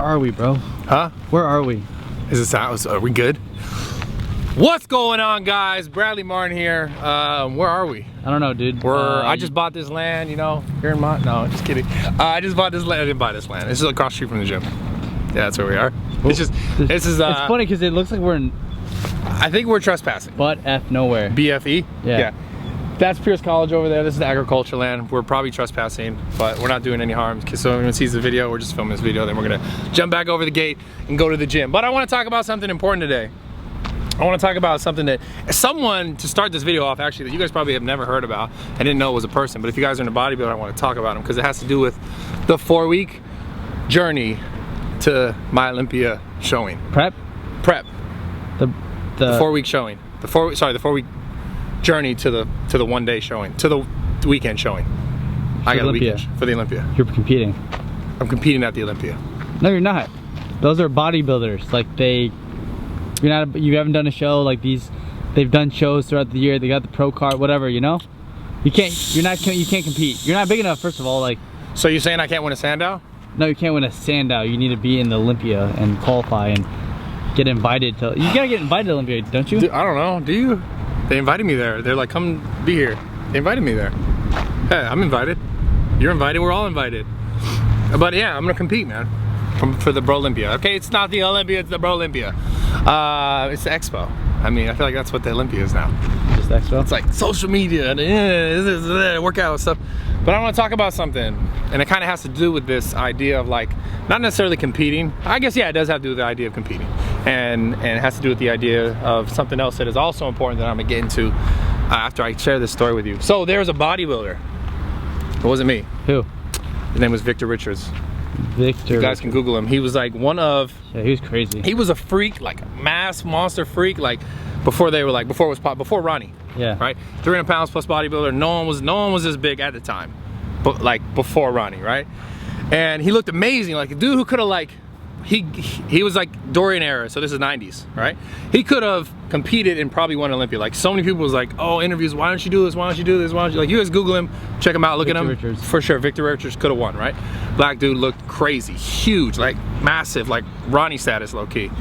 are we, bro? Huh? Where are we? Is this out? Are we good? What's going on, guys? Bradley Martin here. Where are we? I don't know, dude. I just bought this land, you know, here in no, just kidding. I just bought this land. I didn't buy this land. This is across the street from the gym. Yeah, that's where we are. It's just, this is. It's funny because it looks like we're in. I think we're trespassing. Butt F nowhere. BFE? Yeah. That's Pierce College over there. This is the agriculture land. We're probably trespassing, but we're not doing any harm. So everyone sees the video, we're just filming this video, then we're gonna jump back over the gate and go to the gym. But I wanna talk about something important today. I wanna talk about something that someone, to start this video off, actually, that you guys probably have never heard about. I didn't know it was a person, but if you guys are in a bodybuilder, I wanna talk about him because it has to do with the 4-week journey to my Olympia showing. Prep? The 4-week showing. The 4-week journey to the 1-day showing, to the weekend showing. I got a weekend for the Olympia. You're competing. I'm competing at the Olympia. No, you're not. Those are bodybuilders. Like you haven't done a show like these. They've done shows throughout the year. They got the pro card, whatever. You know, you can't compete. You're not big enough, first of all. Like, so you're saying I can't win a Sandow? No, you can't win a Sandow. You need to be in the Olympia and qualify and get invited to. You gotta get invited to Olympia, don't you? Dude, I don't know. Do you? They invited me there. They're like, come be here. They invited me there. Hey, I'm invited. You're invited. We're all invited. But yeah, I'm gonna compete, man, for the Bro Olympia. Okay, it's not the Olympia, it's the Bro Olympia. It's the Expo. I mean, I feel like that's what the Olympia is now. Just Expo? It's like social media and workout and stuff. But I want to talk about something, and it kind of has to do with this idea of like, not necessarily competing. I guess, yeah, it does have to do with the idea of competing. And it has to do with the idea of something else that is also important that I'm gonna get into after I share this story with you. So there's a bodybuilder. It wasn't me. Who? His name was Victor Richards. Victor. You guys can Google him. He was like one of. Yeah, he was crazy. He was a freak, like a mass monster freak, like before they were like before Ronnie. Yeah. Right. 300 pounds plus bodybuilder. No one was as big at the time, but like before Ronnie, right? And he looked amazing, like a dude who could have like. He was like Dorian era, so this is 90s, right? He could have competed and probably won Olympia. Like so many people was like, oh, interviews, why don't you do this? Why don't you do this? Why don't you? Like, you guys Google him, check him out, look at him. Richards. For sure, Victor Richards could have won, right? Black dude, looked crazy, huge, like massive, like Ronnie status, low key.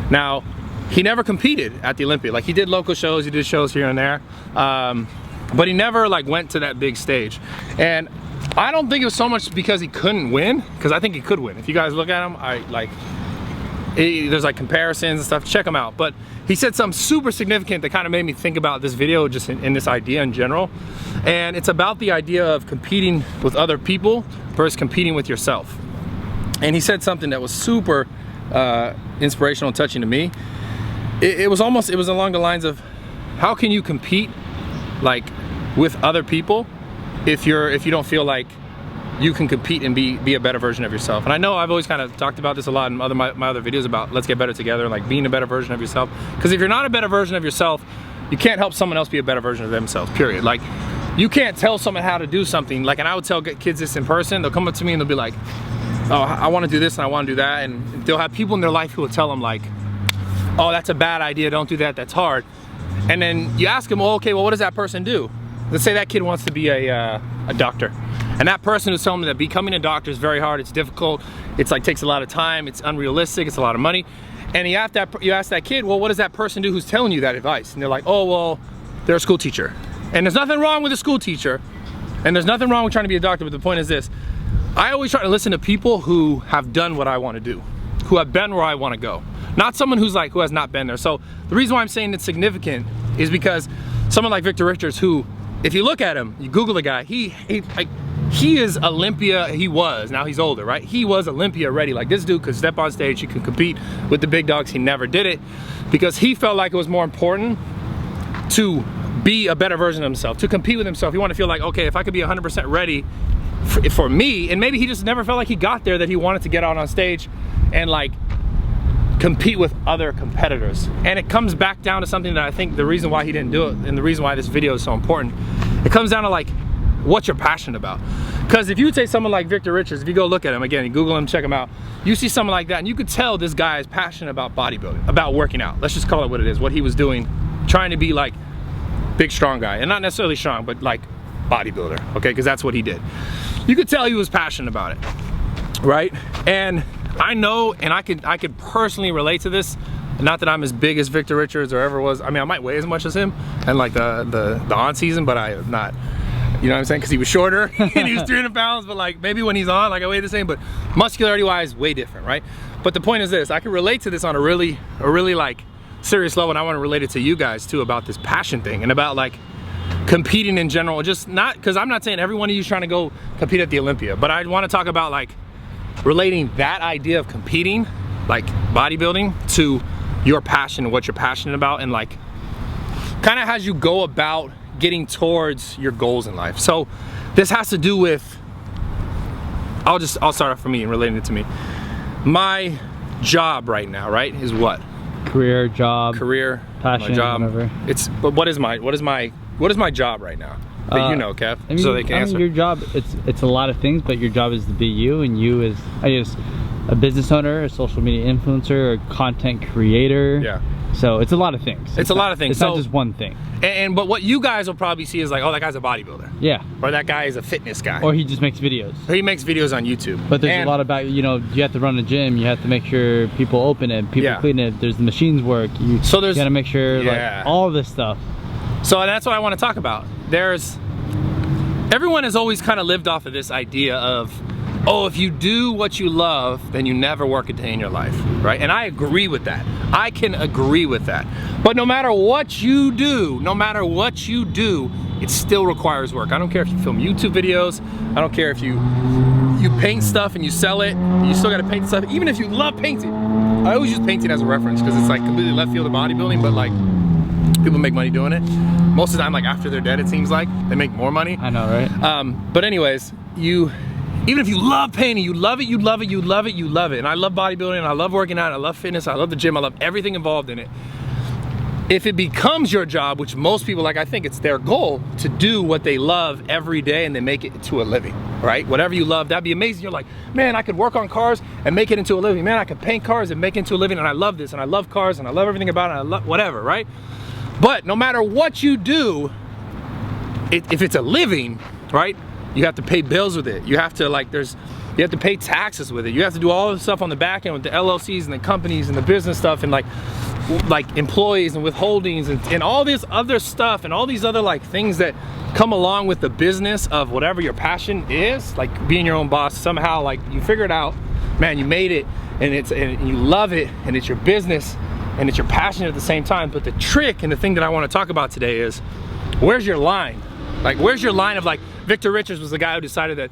Now, he never competed at the Olympia. Like he did local shows, he did shows here and there, but he never like went to that big stage. And I don't think it was so much because he couldn't win, because I think he could win. If you guys look at him, there's like comparisons and stuff, check him out. But he said something super significant that kind of made me think about this video, just in this idea in general. And it's about the idea of competing with other people versus competing with yourself. And he said something that was super inspirational and touching to me. It was along the lines of, how can you compete like with other people if you don't feel like you can compete and be a better version of yourself? And I know I've always kind of talked about this a lot in my other videos about let's get better together, like being a better version of yourself. Because if you're not a better version of yourself, you can't help someone else be a better version of themselves, period. Like, you can't tell someone how to do something. Like, and I would tell kids this in person, they'll come up to me and they'll be like, oh, I want to do this and I want to do that. And they'll have people in their life who will tell them like, oh, that's a bad idea, don't do that, that's hard. And then you ask them, well, okay, well, what does that person do? Let's say that kid wants to be a doctor. And that person who's telling me that becoming a doctor is very hard, it's difficult, it's like takes a lot of time, it's unrealistic, it's a lot of money. And you ask that kid, well, what does that person do who's telling you that advice? And they're like, oh, well, they're a school teacher. And there's nothing wrong with a school teacher, and there's nothing wrong with trying to be a doctor, but the point is this. I always try to listen to people who have done what I want to do, who have been where I want to go. Not someone who has not been there. So the reason why I'm saying it's significant is because someone like Victor Richards, who, if you look at him, you Google the guy, he is Olympia. He was, now he's older, right? He was Olympia ready. Like, this dude could step on stage, he could compete with the big dogs. He never did it because he felt like it was more important to be a better version of himself, to compete with himself. He wanted to feel like, okay, if I could be 100% ready for me, and maybe he just never felt like he got there, that he wanted to get out on stage and like compete with other competitors. And it comes back down to something that I think the reason why he didn't do it, and the reason why this video is so important, it comes down to like what you're passionate about. Because if you would say someone like Victor Richards, if you go look at him again, you Google him, check him out, you see someone like that and you could tell this guy is passionate about bodybuilding, about working out. Let's just call it what it is, what he was doing, trying to be like big strong guy, and not necessarily strong, but like bodybuilder, okay, because that's what he did. You could tell he was passionate about it, right? And I know, and I could personally relate to this. Not that I'm as big as Victor Richards or ever was. I mean, I might weigh as much as him and like the on season, but I am not. You know what I'm saying? Because he was shorter and he was 300 pounds, but like maybe when he's on, like I weigh the same, but muscularity wise, way different, right? But the point is this, I can relate to this on a really like serious level, and I want to relate it to you guys too about this passion thing and about like competing in general. Just not, because I'm not saying every one of you is trying to go compete at the Olympia, but I want to talk about like relating that idea of competing, like bodybuilding, to your passion and what you're passionate about, and like kind of as you go about getting towards your goals in life. So this has to do with, I'll start off for me and relating it to me. My job right now, right, is what? Career, job, passion, my job. Whatever. But what is my job right now? That you know, Kev, I mean, so they can answer. Your job, it's a lot of things, but your job is to be you, and you is, I guess, a business owner, a social media influencer, a content creator. Yeah. So it's a lot of things. It's a lot of things. It's not just one thing. But what you guys will probably see is like, oh, that guy's a bodybuilder. Yeah. Or that guy is a fitness guy. Or he just makes videos. Or he makes videos on YouTube. But there's a lot about, you know, you have to run a gym, you have to make sure people open it, people clean it, there's the machines work, you gotta make sure, like, all this stuff. So that's what I want to talk about. Everyone has always kind of lived off of this idea of, oh, if you do what you love, then you never work a day in your life, right? And I agree with that. I can agree with that. But no matter what you do, it still requires work. I don't care if you film YouTube videos. I don't care if you paint stuff and you sell it. You still gotta paint stuff. Even if you love painting. I always use painting as a reference because it's like completely left field of bodybuilding, but like people make money doing it. Most of the time, like after they're dead, it seems like they make more money. I know, right? But anyways, even if you love painting, you love it. And I love bodybuilding, and I love working out, I love fitness, I love the gym, I love everything involved in it. If it becomes your job, which most people, like, I think it's their goal to do what they love every day and they make it to a living, right? Whatever you love, that'd be amazing. You're like, man, I could work on cars and make it into a living. Man, I could paint cars and make it into a living, and I love this, and I love cars, and I love everything about it, and I love whatever, right? But no matter what you do, if it's a living, right? You have to pay bills with it. You have to you have to pay taxes with it. You have to do all the stuff on the back end with the LLCs and the companies and the business stuff and like employees and withholdings and all this other stuff and all these other like things that come along with the business of whatever your passion is, like being your own boss. Somehow, like, you figure it out, man, you made it, and you love it, and it's your business and it's your passion at the same time. But the trick and the thing that I want to talk about today is, where's your line? Like, where's your line of, like, Victor Richards was the guy who decided that,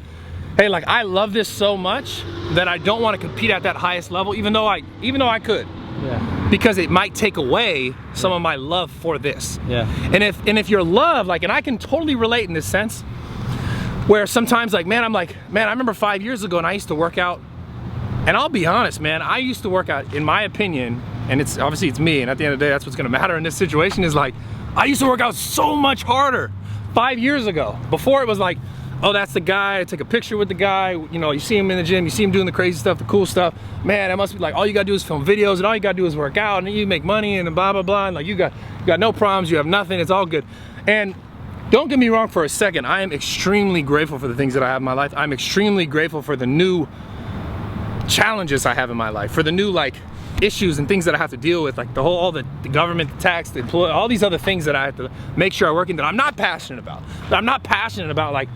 hey, like, I love this so much that I don't want to compete at that highest level, even though I could. Yeah. Because it might take away some of my love for this. Yeah. And if your love, like, and I can totally relate in this sense, where sometimes, like, man, I'm like, man, I remember 5 years ago and I used to work out, and I'll be honest, man, I used to work out, in my opinion, and it's obviously it's me, and at the end of the day, that's what's gonna matter in this situation, is like, I used to work out so much harder 5 years ago. Before it was like, oh, that's the guy, I take a picture with the guy, you know, you see him in the gym, you see him doing the crazy stuff, the cool stuff. Man, it must be like, all you gotta do is film videos, and all you gotta do is work out, and you make money, and blah, blah, blah, and like, you got no problems, you have nothing, it's all good. And don't get me wrong for a second, I am extremely grateful for the things that I have in my life. I'm extremely grateful for the new challenges I have in my life, for the new, like, issues and things that I have to deal with, like all the government, the tax, the employee, all these other things that I have to make sure I work in, that I'm not passionate about. That I'm not passionate about, like,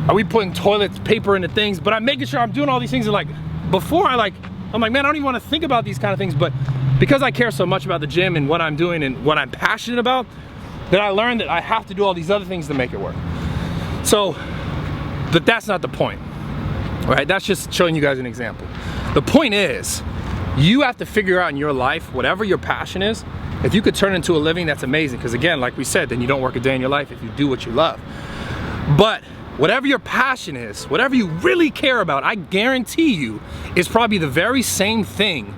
are we putting toilet paper into things? But I'm making sure I'm doing all these things that, like, before I'm like, man, I don't even want to think about these kind of things. But because I care so much about the gym and what I'm doing and what I'm passionate about, that I learned that I have to do all these other things to make it work. So, but that's not the point, right? That's just showing you guys an example. The point is, you have to figure out in your life, whatever your passion is, if you could turn it into a living, that's amazing. Because again, like we said, then you don't work a day in your life if you do what you love. But whatever your passion is, whatever you really care about, I guarantee you, is probably the very same thing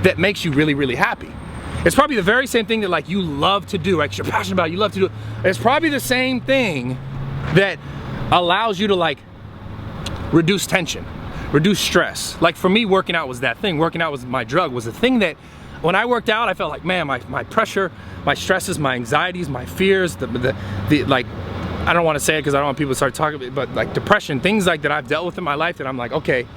that makes you really, really happy. It's probably the very same thing that, like, you love to do, like, you're passionate about, you love to do. It's probably the same thing that allows you to, like, reduce tension, reduce stress. Like, for me, working out was that thing. Working out was my drug, was the thing that when I worked out, I felt like, man, my pressure, my stresses, my anxieties, my fears, the like, I don't want to say it because I don't want people to start talking, but like depression, things like that I've dealt with in my life, that I'm like, okay,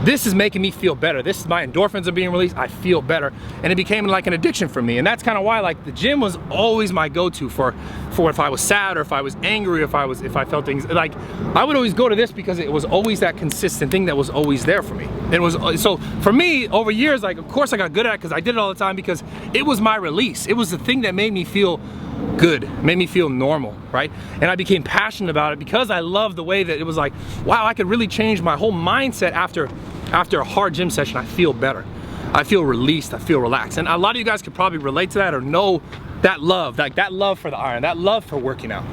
this is making me feel better. This is my endorphins are being released. I feel better. And it became like an addiction for me. And that's kind of why like the gym was always my go-to for if I was sad or if I was angry, or if I felt things like, I would always go to this because it was always that consistent thing that was always there for me. And it was, so for me over years, like of course I got good at it because I did it all the time, because it was my release. It was the thing that made me feel good, made me feel normal, right? And I became passionate about it because I loved the way that it was like, wow, I could really change my whole mindset after a hard gym session. I feel better. I feel released, I feel relaxed. And a lot of you guys could probably relate to that or know that love, like that love for the iron, that love for working out.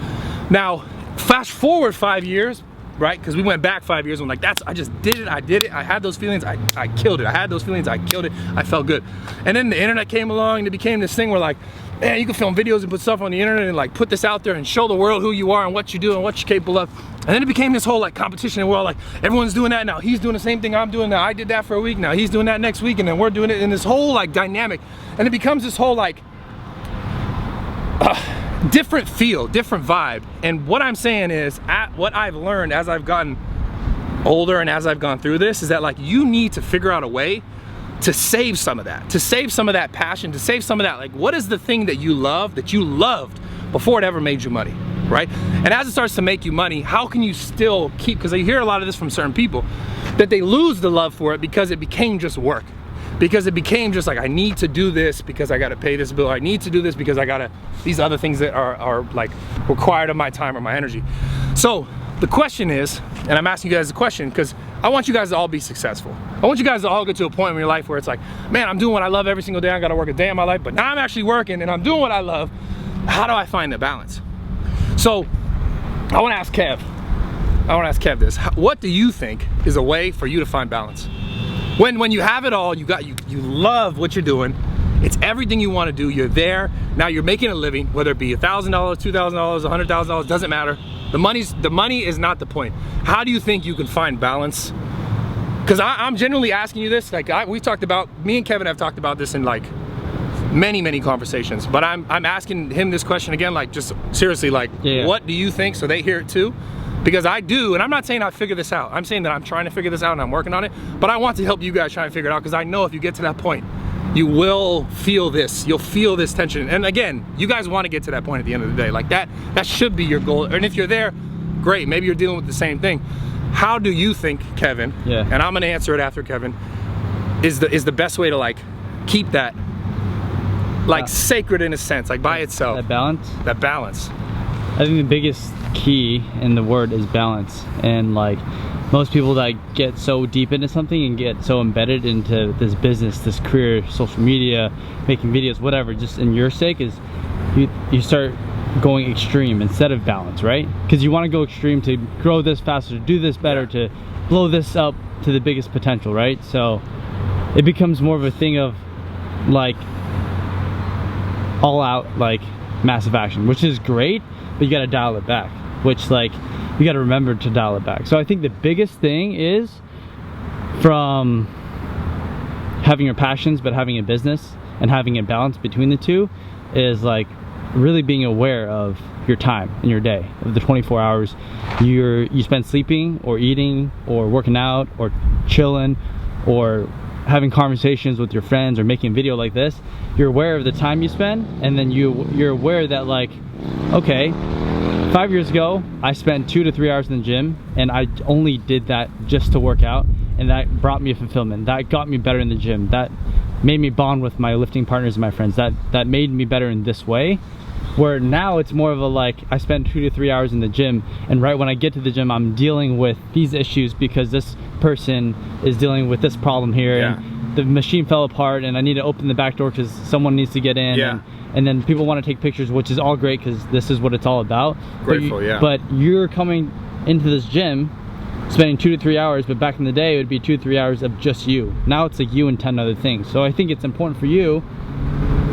Now, fast forward 5 years, right? Because we went back 5 years and like, I just did it, I did it, I had those feelings, I killed it. I had those feelings, I killed it, I felt good. And then the internet came along and it became this thing where like, man, you can film videos and put stuff on the internet and like put this out there and show the world who you are and what you do and what you're capable of. And then it became this whole like competition, and we're all like, everyone's doing that now. He's doing the same thing I'm doing now. I did that for a week now. He's doing that next week, and then we're doing it in this whole like dynamic. And it becomes this whole like different feel, different vibe. And what I'm saying is, what I've learned as I've gotten older and as I've gone through this is that like you need to figure out a way to save some of that, passion, to save some of that. Like, what is the thing that you love, that you loved before it ever made you money, right? And as it starts to make you money, how can you still keep, because I hear a lot of this from certain people, that they lose the love for it because it became just work. Because it became just like, I need to do this because I gotta pay this bill. I need to do this because I gotta, these other things that are like required of my time or my energy. So the question is, and I'm asking you guys a question because I want you guys to all be successful. I want you guys to all get to a point in your life where it's like, man, I'm doing what I love every single day. I gotta work a day in my life, but now I'm actually working and I'm doing what I love. How do I find the balance? So I wanna ask Kev this. What do you think is a way for you to find balance? When you have it all, you love what you're doing, it's everything you want to do, you're there, now you're making a living, whether it be $1,000, $2,000, $100,000, doesn't matter. The money is not the point. How do you think you can find balance? Because I'm genuinely asking you this, like me and Kevin have talked about this in like many conversations, but I'm asking him this question again, like just seriously, like what do you think, so they hear it too? Because I do, and I'm not saying I figured this out. I'm saying that I'm trying to figure this out and I'm working on it, but I want to help you guys try and figure it out, because I know if you get to that point, you will feel this. You'll feel this tension. And again, you guys want to get to that point at the end of the day. Like that should be your goal. And if you're there, great. Maybe you're dealing with the same thing. How do you think, Kevin, and I'm gonna answer it after Kevin, is the best way to like keep that like sacred in a sense, like by itself? That balance? That balance. I think the biggest key in the word is balance. And like most people that get so deep into something and get so embedded into this business, this career, social media, making videos, whatever, just in your sake, is you start going extreme instead of balance, right? Because you want to go extreme to grow this faster, to do this better, to blow this up to the biggest potential, right? So it becomes more of a thing of like all out like massive action, which is great, but you got to dial it back, which like you got to remember to dial it back. So I think the biggest thing is, from having your passions but having a business and having a balance between the two, is like really being aware of your time in your day, of the 24 hours you spend sleeping or eating or working out or chilling or having conversations with your friends or making a video like this. You're aware of the time you spend, and then you're aware that like, okay, 5 years ago I spent 2 to 3 hours in the gym and I only did that just to work out, and that brought me a fulfillment, that got me better in the gym, that made me bond with my lifting partners and my friends, that made me better in this way. Where now it's more of a like, I spend 2 to 3 hours in the gym, and right when I get to the gym I'm dealing with these issues because this person is dealing with this problem here, and the machine fell apart and I need to open the back door because someone needs to get in, and then people want to take pictures, which is all great because this is what it's all about. Grateful, but you're coming into this gym spending 2 to 3 hours, but back in the day it would be 2 to 3 hours of just you. Now it's like you and 10 other things. So I think it's important for you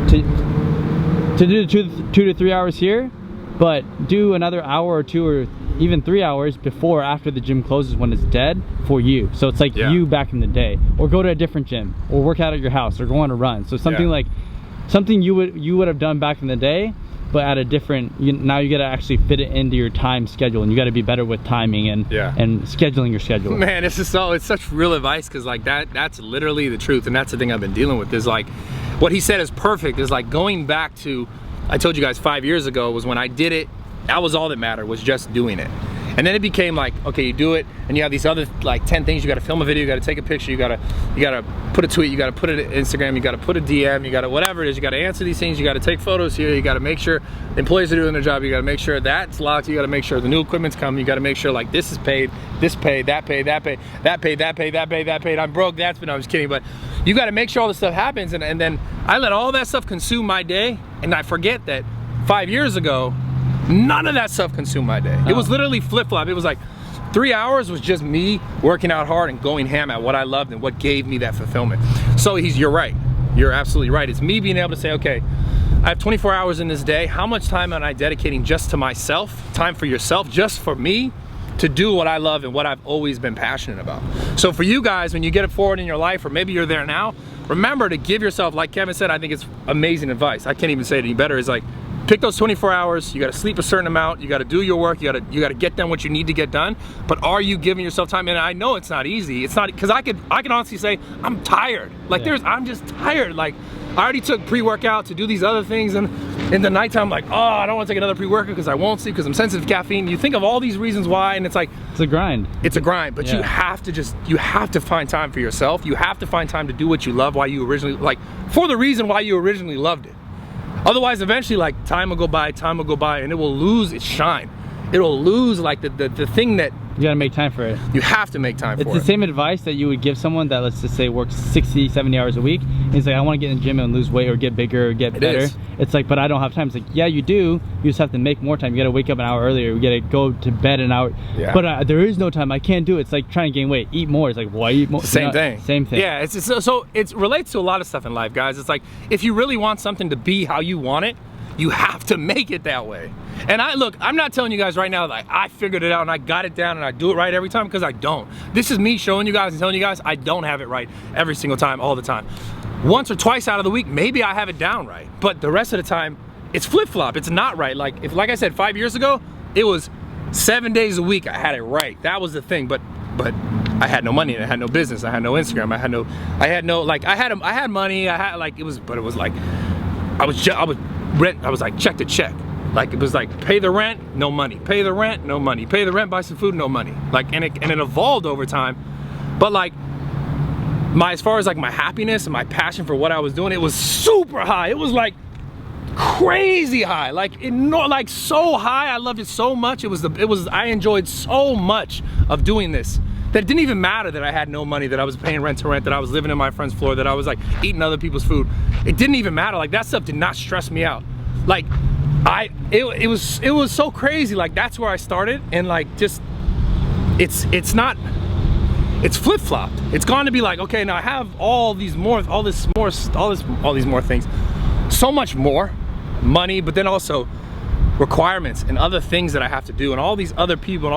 to do 2 to 3 hours here, but do another hour or 2 or even 3 hours before or after the gym closes when it's dead for you. So it's like you back in the day, or go to a different gym, or work out at your house, or go on a run. So something like something you would have done back in the day, but at a different, now you got to actually fit it into your time schedule, and you got to be better with timing and and scheduling your schedule. Man, it's such real advice, because like that's literally the truth, and that's the thing I've been dealing with. Is like what he said is perfect. Is like going back to, I told you guys 5 years ago was when I did it. That was all that mattered, was just doing it. And then it became like, okay, you do it, and you have these other like 10 things. You got to film a video, you got to take a picture, you got to put a tweet, you got to put it on Instagram, you got to put a DM, you got to whatever it is, you got to answer these things, you got to take photos here, you got to make sure the employees are doing their job, you got to make sure that's locked, you got to make sure the new equipment's coming, you got to make sure like this is paid, this paid, that paid, that paid, that paid, that paid, that paid, that paid. I'm broke. That's been. I was kidding, but you got to make sure all this stuff happens, and then I let all that stuff consume my day, and I forget that 5 years ago, none of that stuff consumed my day. It was literally flip-flop. It was like 3 hours was just me working out hard and going ham at what I loved and what gave me that fulfillment. So you're right. You're absolutely right. It's me being able to say, okay, I have 24 hours in this day. How much time am I dedicating just to myself? Time for yourself, just for me, to do what I love and what I've always been passionate about. So for you guys, when you get it forward in your life, or maybe you're there now, remember to give yourself, like Kevin said, I think it's amazing advice. I can't even say it any better. It's like, pick those 24 hours, you gotta sleep a certain amount, you gotta do your work, you gotta get done what you need to get done, but are you giving yourself time? And I know it's not easy. It's not, because I can honestly say, I'm tired. Like I'm just tired. Like I already took pre-workout to do these other things, and in the nighttime I'm like, oh, I don't wanna take another pre-workout because I won't sleep because I'm sensitive to caffeine. You think of all these reasons why, and it's like, it's a grind. It's a grind, but you have to find time for yourself. You have to find time to do what you love, why you originally, like for the reason why you originally loved it. Otherwise, eventually, like, time will go by, and it will lose its shine. It'll lose, like, the thing that... You gotta make time for it. You have to make time for it. It's the same advice that you would give someone that, let's just say, works 60, 70 hours a week. And he's like, I want to get in the gym and lose weight or get bigger or get better. It's like, but I don't have time. It's like, yeah, you do. You just have to make more time. You gotta wake up an hour earlier. You gotta go to bed an hour. Yeah. But there is no time. I can't do it. It's like trying to gain weight. Eat more. It's like, why eat more? Same thing. Same thing. Yeah, so it relates to a lot of stuff in life, guys. It's like, if you really want something to be how you want it, you have to make it that way. And look, I'm not telling you guys right now like I figured it out and I got it down and I do it right every time, because I don't. This is me showing you guys and telling you guys I don't have it right every single time, all the time. Once or twice out of the week, maybe I have it down right, but the rest of the time, it's flip-flop. It's not right. Like I said, 5 years ago, it was 7 days a week I had it right. That was the thing, but I had no money, I had no business, I had no Instagram, I had money, but it was like, I was like check to check. Like it was like pay the rent, no money. Pay the rent, no money. Pay the rent, buy some food, no money. Like and it evolved over time. But like as far as like my happiness and my passion for what I was doing, it was super high. It was like crazy high. Like so high. I loved it so much. I enjoyed so much of doing this that it didn't even matter that I had no money, that I was paying rent to rent, that I was living in my friend's floor, that I was like eating other people's food. It didn't even matter. Like that stuff did not stress me out. Like it was so crazy. Like that's where I started, and like just it's flip-flopped. It's gone to be like, okay, now I have all these more things, so much more money, but then also requirements and other things that I have to do, and all these other people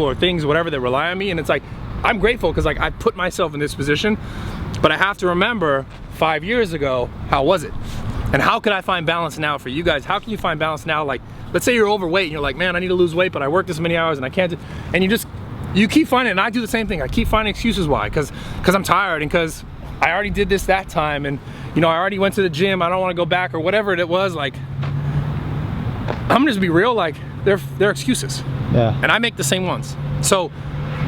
or things, whatever, that rely on me. And it's like, I'm grateful because like I put myself in this position, but I have to remember 5 years ago, how was it? And how can I find balance now for you guys? How can you find balance now? Like, let's say you're overweight and you're like, man, I need to lose weight, but I work this many hours and I can't do, and you keep finding, and I do the same thing. I keep finding excuses why, because I'm tired, and because I already did this that time, and you know, I already went to the gym, I don't want to go back, or whatever it was. Like, I'm gonna just be real, like they're excuses. Yeah. And I make the same ones. So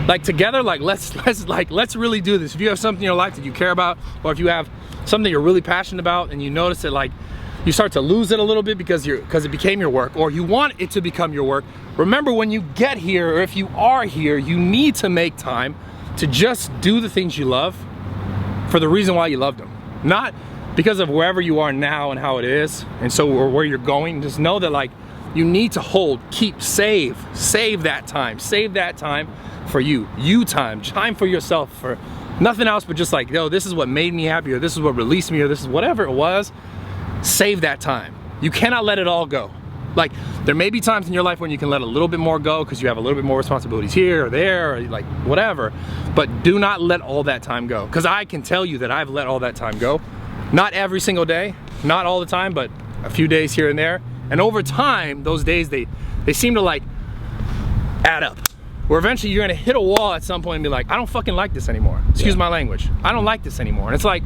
like together, like let's really do this. If you have something in your life that you care about, or if you have something you're really passionate about and you notice that like you start to lose it a little bit because it became your work, or you want it to become your work, remember when you get here, or if you are here, you need to make time to just do the things you love for the reason why you loved them. Not because of wherever you are now and how it is, and so or where you're going. Just know that like you need to save that time for you time for yourself, for nothing else but just like, yo, this is what made me happy, or this is what released me, or this is whatever it was. Save that time. You cannot let it all go. Like, there may be times in your life when you can let a little bit more go because you have a little bit more responsibilities here or there, or like whatever, but do not let all that time go, because I can tell you that I've let all that time go. Not every single day, not all the time, but a few days here and there, And over time, those days, they seem to like add up. Where eventually you're gonna hit a wall at some point and be like, I don't fucking like this anymore. Excuse my language. I don't like this anymore. And it's like,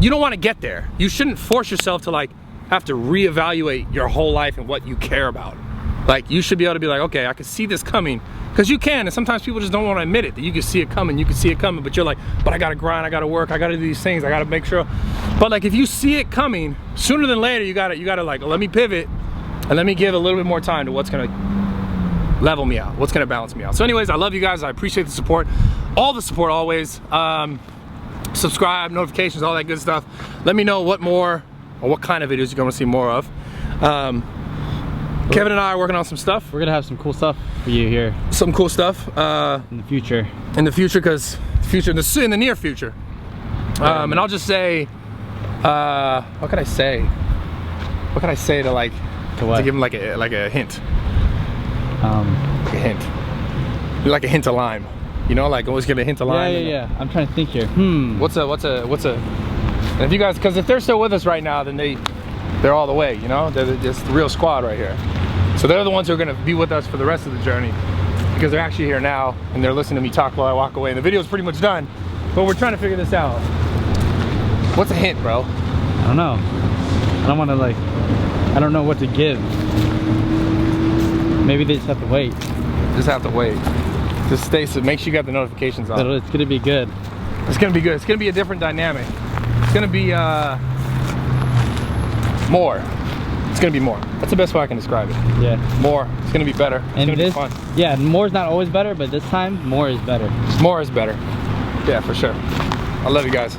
you don't wanna get there. You shouldn't force yourself to like have to reevaluate your whole life and what you care about. Like, you should be able to be like, okay, I can see this coming. Because you can, and sometimes people just don't want to admit it, that you can see it coming, but you're like, but I gotta grind, I gotta work, I gotta do these things, I gotta make sure. But like, if you see it coming, sooner than later, you gotta like, let me pivot, and let me give a little bit more time to what's gonna level me out, what's gonna balance me out. So anyways, I love you guys, I appreciate the support, all the support always. Subscribe, notifications, all that good stuff. Let me know what more, or what kind of videos you're gonna see more of. Kevin and I are working on some stuff. We're gonna have some cool stuff for you here. Some cool stuff. In the future. In the future, because in the near future. And I'll just say, what can I say? What can I say to like, to give him like a hint? Like a hint. Like a hint of lime. You know, like always give a hint of lime. Yeah. I'm trying to think here. What's a? And if you guys, because if they're still with us right now, then they're all the way, you know? They're just the real squad right here. So they're the ones who are gonna be with us for the rest of the journey, because they're actually here now and they're listening to me talk while I walk away. And the video's pretty much done, but we're trying to figure this out. What's a hint, bro? I don't know. I don't wanna like, I don't know what to give. Maybe they just have to wait. Just have to wait. Just stay, so make sure you got the notifications on. It's gonna be good. It's gonna be good. It's gonna be a different dynamic. It's gonna be more. It's gonna be more. That's the best way I can describe it. Yeah. More. It's gonna be better. It's gonna be fun. Yeah, more is not always better, but this time, more is better. More is better. Yeah, for sure. I love you guys.